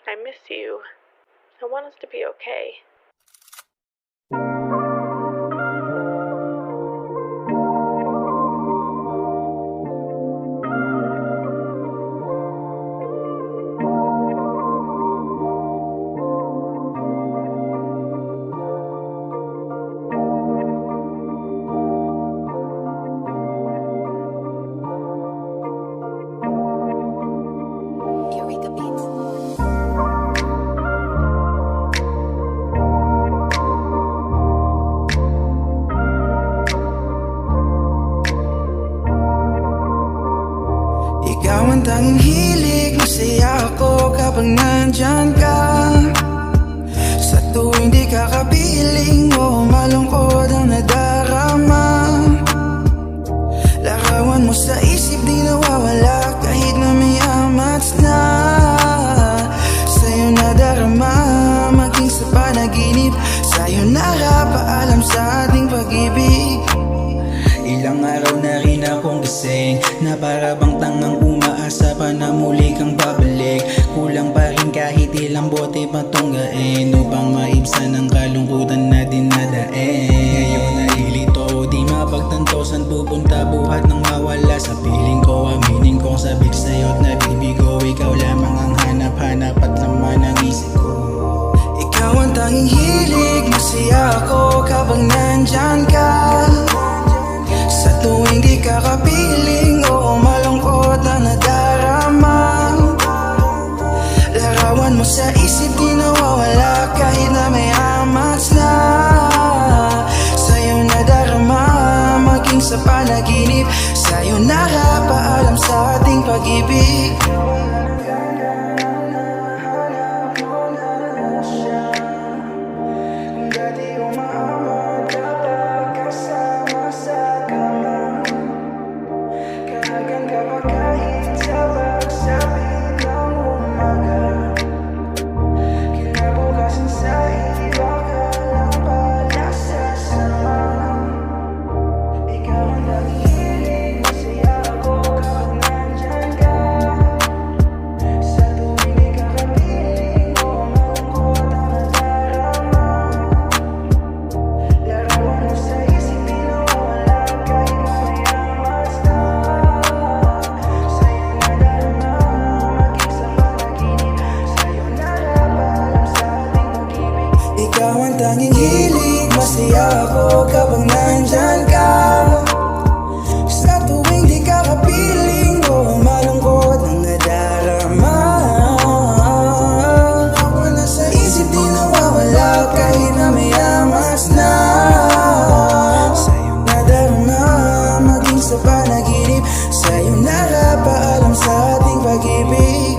I miss you. I want us to be okay. Eureka Beats. Ikaw ang tanging hilig, masaya ako kapag nandyan ka. Sa tuwing di ka kapiling o malungkot ang nadarama, larawan mo sa isip di nawawala kahit na may amats na. Sa'yo nadarama, maging sa panaginip, sa'yo nakapaalam sa ating pag-ibig. Ilang araw na rin akong gising, na para bang tangang umaasa pa na muli kang babalik. Kulang pa rin kahit ilang bote patunggain upang maibsan ang kalungkutan na dinadain. Ngayon na ilito, di mapagtanto saan pupunta buhat nang mawala sa piling ko. Aminin kong sabik sa'yo at nabibigo, ikaw lamang ang hanap-hanap at laman ng isip ko. Ikaw ang tanging hilig, masaya ako kapag nandyan ka. Sa tuwing di ka kapiling o malungkot na nadarama, larawan mo sa isip di nawawala kahit na may amats na. Sa'yo nadarama, maging sa panaginip, sa'yo nakapaalam sa ating pag-ibig. Ikaw ang tanging hilig, masaya ako kapag nandyan ka. Sa tuwing di ka kapiling o malungkot ang nadarama, ako na sa isip di nawawala kahit na may amas na. Sa'yo nadarama, maging sa panaginip, sa'yo nakapaalam sa ating pag-ibig.